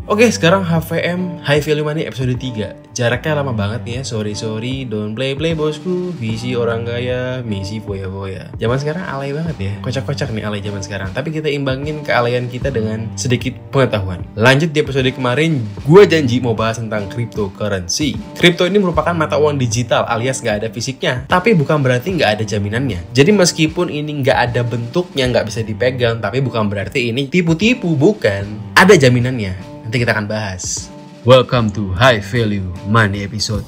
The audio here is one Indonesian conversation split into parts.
Oke, sekarang HVM High Value Money episode 3. Jaraknya lama banget nih ya. Sorry, don't play bosku. Visi orang kaya, misi foya-foya. Zaman sekarang alay banget ya. Kocak-kocak nih alay zaman sekarang. Tapi kita imbangin kealayan kita dengan sedikit pengetahuan. Lanjut di episode kemarin, gue janji mau bahas tentang cryptocurrency. Kripto ini merupakan mata uang digital alias nggak ada fisiknya. Tapi bukan berarti nggak ada jaminannya. Jadi meskipun ini nggak ada bentuknya, nggak bisa dipegang, tapi bukan berarti ini tipu-tipu, bukan. Ada jaminannya. Nanti kita akan bahas. Welcome to High Value Money episode.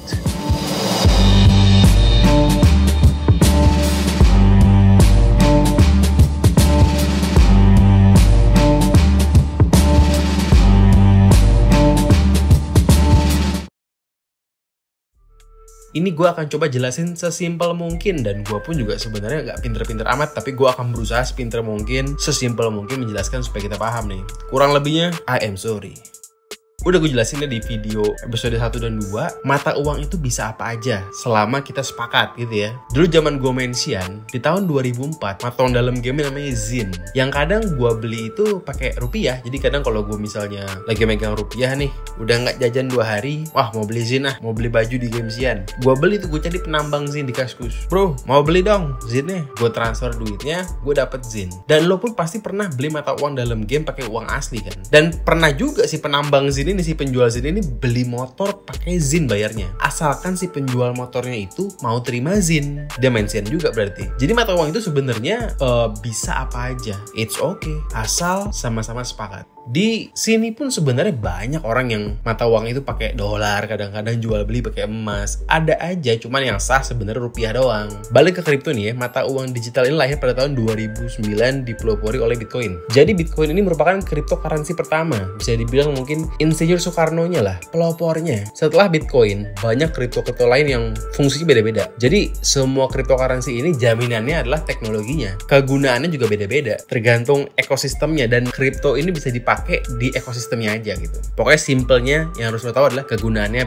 Ini gue akan coba jelasin sesimpel mungkin, dan gue pun juga sebenarnya nggak pinter-pinter amat, tapi gue akan berusaha sepinter mungkin, sesimpel mungkin menjelaskan supaya kita paham nih. Kurang lebihnya, I am sorry. Udah gue jelasin di video episode 1 dan 2, mata uang itu bisa apa aja selama kita sepakat gitu ya. Dulu zaman gue main Xian, di tahun 2004, mata uang dalam game namanya Zin. Yang kadang gue beli itu pakai rupiah. Jadi kadang kalau gue misalnya lagi megang rupiah nih, udah nggak jajan 2 hari, wah mau beli Zin mau beli baju di game Xian. Gue beli tuh, gue cari penambang Zin di Kaskus. Bro, mau beli dong Zinnya. Gue transfer duitnya, gue dapet Zin. Dan lo pun pasti pernah beli mata uang dalam game pakai uang asli kan. Dan pernah juga si penambang Zin ini, si penjual Zin ini beli motor pakai Zin bayarnya. Asalkan si penjual motornya itu mau terima Zin. Dia main Xian juga berarti. Jadi mata uang itu sebenarnya bisa apa aja. It's okay. Asal sama-sama sepakat. Di sini pun sebenarnya banyak orang yang mata uang itu pakai dolar, kadang-kadang jual beli pakai emas. Ada aja, cuman yang sah sebenarnya rupiah doang. Balik ke kripto nih ya, mata uang digital ini lahir pada tahun 2009 dipelopori oleh Bitcoin. Jadi Bitcoin ini merupakan cryptocurrency pertama. Bisa dibilang mungkin Insinyur Soekarno-nya lah, pelopornya. Setelah Bitcoin, banyak kripto-kripto lain yang fungsinya beda-beda. Jadi semua cryptocurrency ini jaminannya adalah teknologinya. Kegunaannya juga beda-beda, tergantung ekosistemnya, dan kripto ini bisa dipakai di ekosistemnya aja gitu. Pokoknya simpelnya yang harus lo tahu adalah kegunaannya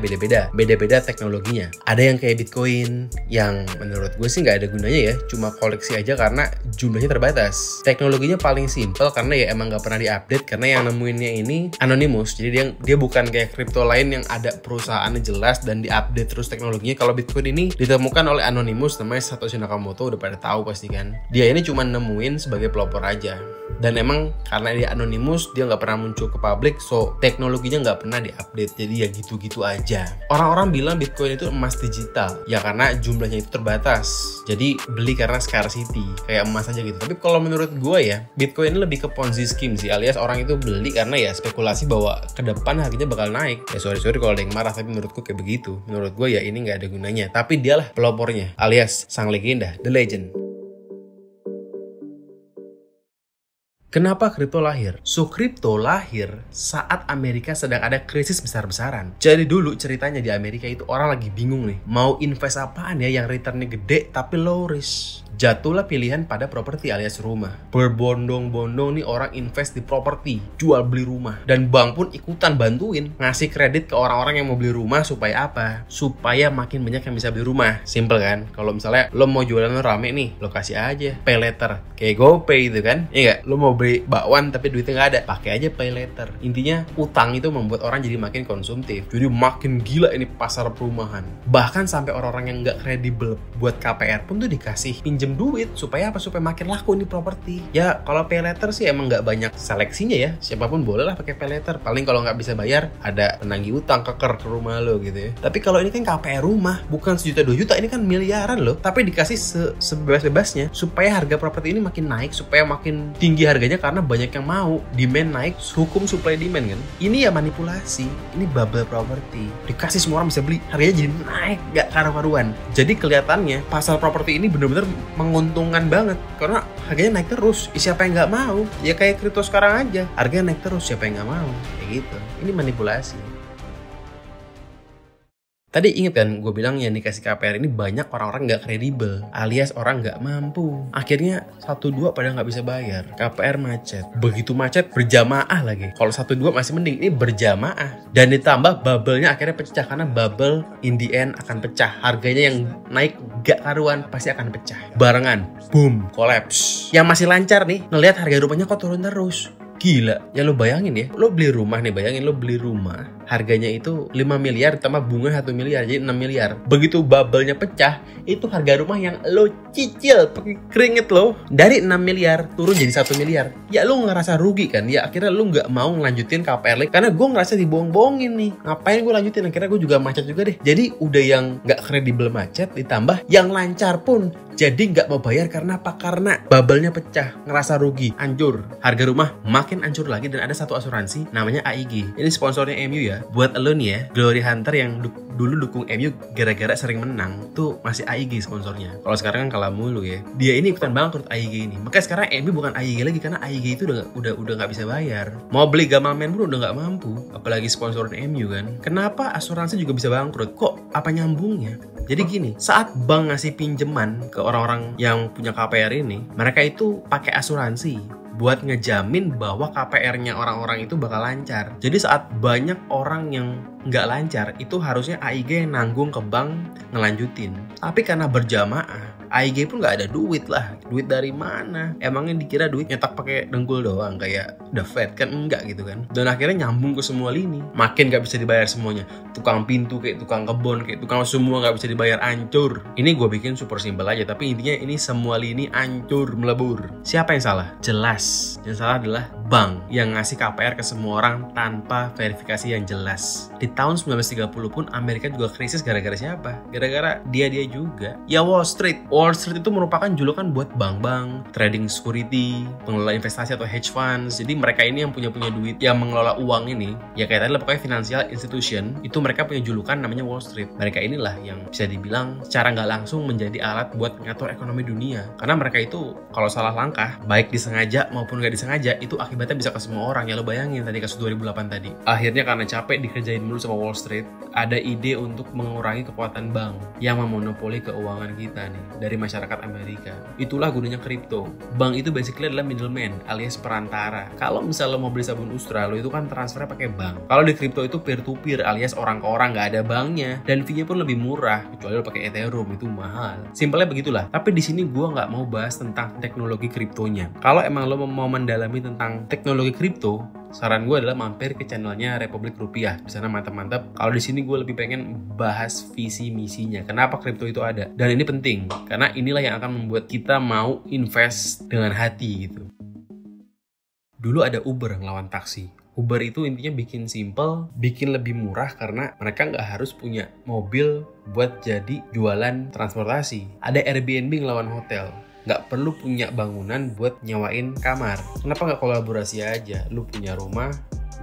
beda-beda teknologinya. Ada yang kayak Bitcoin yang menurut gue sih nggak ada gunanya ya, cuma koleksi aja karena jumlahnya terbatas. Teknologinya paling simpel karena ya emang nggak pernah diupdate, karena yang nemuinnya ini anonymous. Jadi dia bukan kayak kripto lain yang ada perusahaannya jelas dan diupdate terus teknologinya. Kalau Bitcoin ini ditemukan oleh anonymous, namanya Satoshi Nakamoto, udah pada tahu pasti kan. Dia ini cuma nemuin sebagai pelopor aja. Dan emang karena dia anonymous, dia nggak pernah muncul ke publik, so teknologinya nggak pernah diupdate. Jadi ya gitu-gitu aja. Orang-orang bilang Bitcoin itu emas digital, ya karena jumlahnya itu terbatas. Jadi beli karena scarcity, kayak emas aja gitu. Tapi kalau menurut gue ya, Bitcoin ini lebih ke Ponzi scheme sih, alias orang itu beli karena ya spekulasi bahwa ke depan harganya bakal naik. Ya sorry kalau ada yang marah, tapi menurutku kayak begitu. Menurut gue ya ini nggak ada gunanya. Tapi dialah pelopornya, alias sang legenda, the legend. Kenapa kripto lahir? So, kripto lahir saat Amerika sedang ada krisis besar-besaran. Jadi dulu ceritanya di Amerika itu orang lagi bingung nih, mau invest apaan ya yang returnnya gede tapi low risk. Jatuhlah pilihan pada properti alias rumah. Berbondong-bondong nih orang invest di properti, jual beli rumah. Dan bank pun ikutan bantuin, ngasih kredit ke orang-orang yang mau beli rumah. Supaya apa? Supaya makin banyak yang bisa beli rumah. Simple kan? Kalau misalnya lo mau jualan rame nih, lo kasih aja pay letter. Kayak GoPay gitu kan? Iya nggak? Lo mau beli bakwan tapi duitnya nggak ada, pakai aja pay letter. Intinya utang itu membuat orang jadi makin konsumtif. Jadi makin gila ini pasar perumahan. Bahkan sampai orang-orang yang nggak kredibel buat KPR pun tuh dikasih pinjem duit. Supaya apa? Supaya makin laku ini properti. Ya kalau pay letter sih emang nggak banyak seleksinya ya. Siapapun boleh lah pakai pay letter. Paling kalau nggak bisa bayar, ada penagih utang keker ke rumah lo gitu ya. Tapi kalau ini kan KPR rumah, bukan 1 juta 2 juta, ini kan miliaran loh. Tapi dikasih sebebas-bebasnya supaya harga properti ini makin naik, supaya makin tinggi harganya karena banyak yang mau. Demand naik, hukum supply demand kan. Ini ya manipulasi. Ini bubble property. Dikasih semua orang bisa beli, harganya jadi naik gak karu-karuan. Jadi kelihatannya pasar properti ini bener-bener menguntungkan banget karena harganya naik terus. Siapa yang nggak mau? Ya kayak kripto sekarang aja, harganya naik terus, siapa yang nggak mau? Kayak gitu. Ini manipulasi. Tadi inget kan gue bilang yang dikasih KPR ini banyak orang-orang gak kredibel, alias orang gak mampu. Akhirnya 1-2 pada gak bisa bayar. KPR macet. Begitu macet berjamaah lagi. Kalau 1-2 masih mending, ini berjamaah. Dan ditambah bubble-nya akhirnya pecah. Karena bubble in the end akan pecah. Harganya yang naik gak karuan pasti akan pecah. Barengan, boom, collapse. Yang masih lancar nih, ngelihat harga rumahnya kok turun terus. Gila, ya lo bayangin ya, lo beli rumah nih, bayangin lo beli rumah, harganya itu 5 miliar tambah bunga 1 miliar, jadi 6 miliar. Begitu bubble-nya pecah, itu harga rumah yang lo cicil pakai keringet lo, dari 6 miliar turun jadi 1 miliar. Ya lo ngerasa rugi kan, ya akhirnya lo nggak mau ngelanjutin KPR lagi, karena gue ngerasa dibohong-bohongin nih. Ngapain gue lanjutin, akhirnya gue juga macet juga deh. Jadi udah yang nggak kredibel macet, ditambah yang lancar pun jadi nggak mau bayar. Karena apa? Karena bubble-nya pecah, ngerasa rugi, hancur. Harga rumah makin hancur lagi. Dan ada satu asuransi namanya AIG. Ini sponsornya MU ya. Buat lo nih ya, Glory Hunter yang dulu dukung MU gara-gara sering menang, tuh masih AIG sponsornya. Kalau sekarang kan kalah mulu ya. Dia ini ikutan bangkrut AIG ini. Makanya sekarang MU bukan AIG lagi, karena AIG itu udah nggak bisa bayar. Mau beli Gamal Man pun udah nggak mampu, apalagi sponsorin MU kan. Kenapa asuransi juga bisa bangkrut? Kok apa nyambungnya? Jadi gini, saat bank ngasih pinjaman ke orang-orang yang punya KPR ini, mereka itu pakai asuransi buat ngejamin bahwa KPR-nya orang-orang itu bakal lancar. Jadi saat banyak orang yang nggak lancar, itu harusnya AIG yang nanggung ke bank ngelanjutin. Tapi karena berjamaah, AIG pun nggak ada duit lah. Duit dari mana? Emangnya dikira duit nyetak pakai dengkul doang kayak The Fed? Kan enggak gitu kan. Dan akhirnya nyambung ke semua lini. Makin nggak bisa dibayar semuanya. Tukang pintu kayak tukang kebun kayak tukang semua nggak bisa dibayar, hancur. Ini gue bikin super simple aja, tapi intinya ini semua lini hancur melebur. Siapa yang salah? Jelas yang salah adalah bank yang ngasih KPR ke semua orang tanpa verifikasi yang jelas. Di tahun 1930 pun Amerika juga krisis gara-gara siapa? Gara-gara dia juga. Ya Wall Street. Wall Street itu merupakan julukan buat bank-bank, trading security, pengelola investasi atau hedge funds. Jadi mereka ini yang punya duit, yang mengelola uang ini, ya kayak tadi lah, pokoknya financial institution, itu mereka punya julukan namanya Wall Street. Mereka inilah yang bisa dibilang secara nggak langsung menjadi alat buat ngatur ekonomi dunia. Karena mereka itu kalau salah langkah, baik disengaja maupun nggak disengaja, itu akibatnya bisa ke semua orang. Ya lo bayangin tadi kasus 2008 tadi. Akhirnya karena capek dikerjain dulu sama Wall Street, ada ide untuk mengurangi kekuatan bank yang memonopoli keuangan kita nih dari masyarakat Amerika. Itulah gunanya kripto. Bank itu basically adalah middleman alias perantara. Kalau misalnya lo mau beli sabun Ustra, lo itu kan transfernya pakai bank. Kalau di kripto itu peer to peer alias orang ke orang, nggak ada banknya, dan fee-nya pun lebih murah kecuali lo pakai Ethereum, itu mahal. Simpelnya begitulah. Tapi di sini gue nggak mau bahas tentang teknologi kriptonya. Kalau emang lo mau mendalami tentang teknologi kripto, saran gue adalah mampir ke channelnya Republik Rupiah. Di sana mantap-mantap. Kalau di sini gue lebih pengen bahas visi misinya. Kenapa kripto itu ada? Dan ini penting karena inilah yang akan membuat kita mau invest dengan hati gitu. Dulu ada Uber ngelawan taksi. Uber itu intinya bikin simple, bikin lebih murah karena mereka nggak harus punya mobil buat jadi jualan transportasi. Ada Airbnb ngelawan hotel. Nggak perlu punya bangunan buat nyewain kamar. Kenapa nggak kolaborasi aja? Lu punya rumah,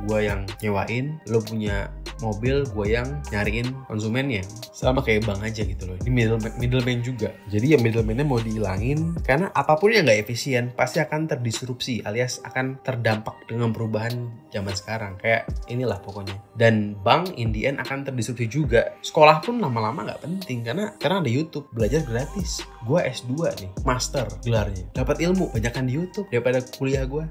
gue yang nyewain, lu punya mobil, gue yang nyariin konsumennya. Sama kayak bank aja gitu loh. Ini middleman juga. Jadi ya middleman-nya mau dihilangin, karena apapun yang nggak efisien pasti akan terdisrupsi alias akan terdampak dengan perubahan zaman sekarang. Kayak inilah pokoknya. Dan bank in the end akan terdisrupsi juga. Sekolah pun lama-lama nggak penting karena ada YouTube, belajar gratis. Gue S2 nih, master gelarnya. Dapat ilmu banyakan di YouTube daripada kuliah gue.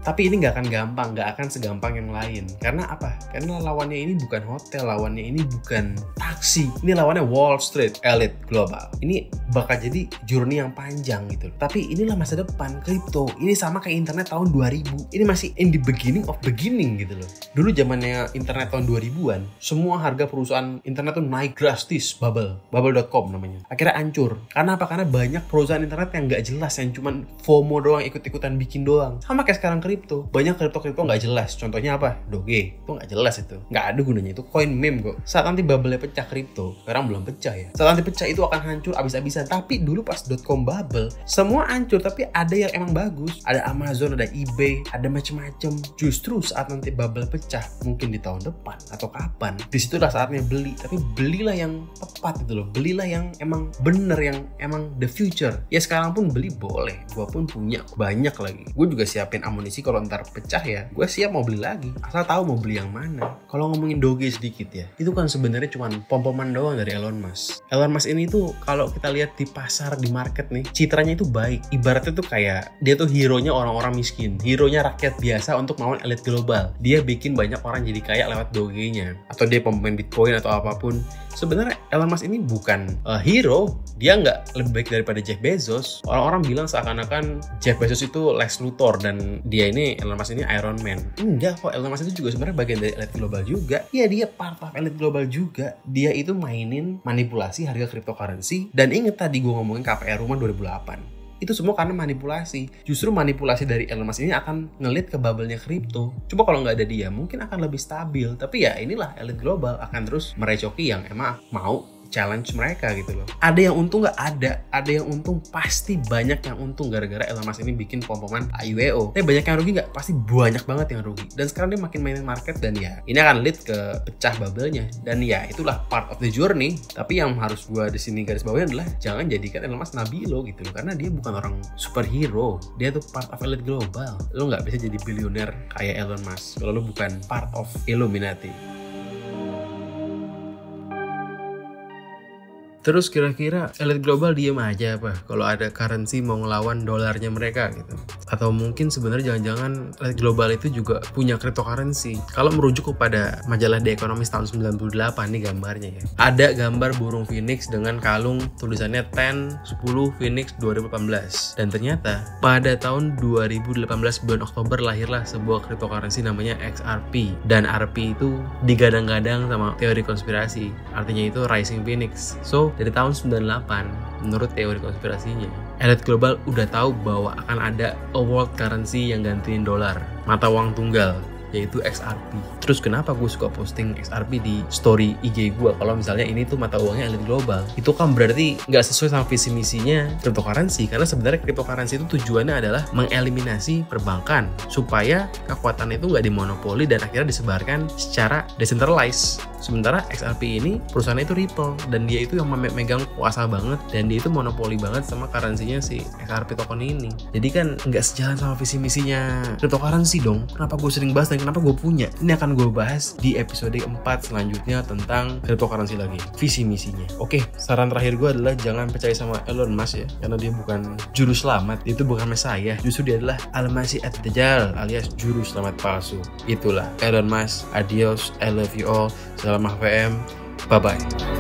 Tapi ini nggak akan gampang, nggak akan segampang yang lain. Karena apa? Karena lawannya ini bukan hotel, lawannya ini bukan taksi. Ini lawannya Wall Street, elite global. Ini bakal jadi journey yang panjang gitu. Tapi inilah masa depan kripto. Ini sama kayak internet tahun 2000. Ini masih in the beginning of beginning gitu loh. Dulu zamannya internet tahun 2000-an, semua harga perusahaan internet tuh naik drastis, bubble.com namanya. Akhirnya hancur. Karena apa? Karena banyak perusahaan internet yang nggak jelas, yang cuman FOMO doang, ikut-ikutan bikin doang. Sama kayak sekarang kripto. Banyak kripto nggak jelas. Contohnya apa? Doge. Itu nggak jelas itu. Nggak ada gunanya. Itu koin meme kok. Saat nanti bubble-nya pecah kripto, sekarang belum pecah ya. Saat nanti pecah itu akan hancur abis-abisan. Tapi dulu pas .com bubble, semua hancur. Tapi ada yang emang bagus. Ada Amazon, ada eBay, ada macem-macem. Justru saat nanti bubble pecah, mungkin di tahun depan atau kapan, disitulah saatnya beli. Tapi belilah yang tepat gitu loh. Belilah yang emang bener, yang emang the future. Ya sekarang pun beli boleh. Gua pun punya banyak lagi. Gue juga siapin amunisi kalau ntar pecah ya, gue siap mau beli lagi, asal tahu mau beli yang mana. Kalau ngomongin Doge sedikit ya, itu kan sebenarnya cuma pom-poman doang dari Elon Musk. Elon Musk ini tuh kalau kita lihat di pasar, di market nih, citranya itu baik. Ibaratnya tuh kayak dia tuh hero-nya orang-orang miskin, hero-nya rakyat biasa untuk melawan elit global. Dia bikin banyak orang jadi kaya lewat Doge-nya, atau dia pemain Bitcoin atau apapun. sebenarnya Elon Musk ini bukan hero. Dia nggak lebih baik daripada Jeff Bezos. Orang-orang bilang seakan-akan Jeff Bezos itu Lex Luthor dan Elon Musk ini Iron Man. Enggak kok, Elon Musk itu juga sebenarnya bagian dari elit global juga. Iya, dia part of elit global juga. Dia itu mainin manipulasi harga cryptocurrency. Dan inget tadi gue ngomongin KPR rumah 2008. Itu semua karena manipulasi. Justru manipulasi dari Elon Musk ini akan ngelit ke bubble-nya kripto. Coba kalau nggak ada dia, mungkin akan lebih stabil. Tapi ya inilah elit global akan terus merecoki yang emang mau challenge mereka gitu loh. Ada yang untung nggak? Ada yang untung, pasti banyak yang untung gara-gara Elon Musk ini bikin pom-poman IWO. Tapi banyak yang rugi nggak? Pasti banyak banget yang rugi. Dan sekarang dia makin mainin market dan ya ini akan lead ke pecah bubble-nya. Dan ya itulah part of the journey. Tapi yang harus gua di sini garis bawahi adalah jangan jadikan Elon Musk nabi lo gitu loh. Karena dia bukan orang superhero. Dia tuh part of elite global. Lo nggak bisa jadi bilioner kayak Elon Musk kalau lo bukan part of Illuminati. Terus kira-kira elit global diem aja apa kalau ada currency mau ngelawan dolarnya mereka gitu? Atau mungkin sebenarnya jangan-jangan elit global itu juga punya cryptocurrency? Kalau merujuk kepada majalah The Economist tahun 98 nih gambarnya ya. Ada gambar burung phoenix dengan kalung tulisannya 10 Phoenix 2018. Dan ternyata pada tahun 2018 bulan Oktober lahirlah sebuah cryptocurrency namanya XRP. Dan RP itu digadang-gadang sama teori konspirasi. Artinya itu Rising Phoenix. So dari tahun 98, menurut teori konspirasinya, elit global udah tahu bahwa akan ada a world currency yang gantiin dolar, mata uang tunggal, yaitu XRP. Terus kenapa gue suka posting XRP di story IG gue? Kalau misalnya ini tuh mata uangnya elit global, itu kan berarti nggak sesuai sama visi misinya cryptocurrency. Karena sebenarnya cryptocurrency itu tujuannya adalah mengeliminasi perbankan supaya kekuatan itu nggak dimonopoli dan akhirnya disebarkan secara decentralized. Sementara XRP ini perusahaan itu Ripple dan dia itu yang memegang kuasa banget dan dia itu monopoli banget sama currency-nya si XRP token ini. Jadi kan nggak sejalan sama visi misinya cryptocurrency dong. Kenapa gue sering bahas dan kenapa gue punya? Ini akan gue bahas di episode 4 selanjutnya tentang cryptocurrency lagi, visi misinya. Oke, saran terakhir gue adalah jangan percaya sama Elon Musk ya, karena dia bukan juru selamat, itu bukan Mesiah. Justru dia adalah Al-Masih Ad-Dajjal alias juru selamat palsu. Itulah Elon Musk. Adios, I love you all. Salam HVM, bye-bye.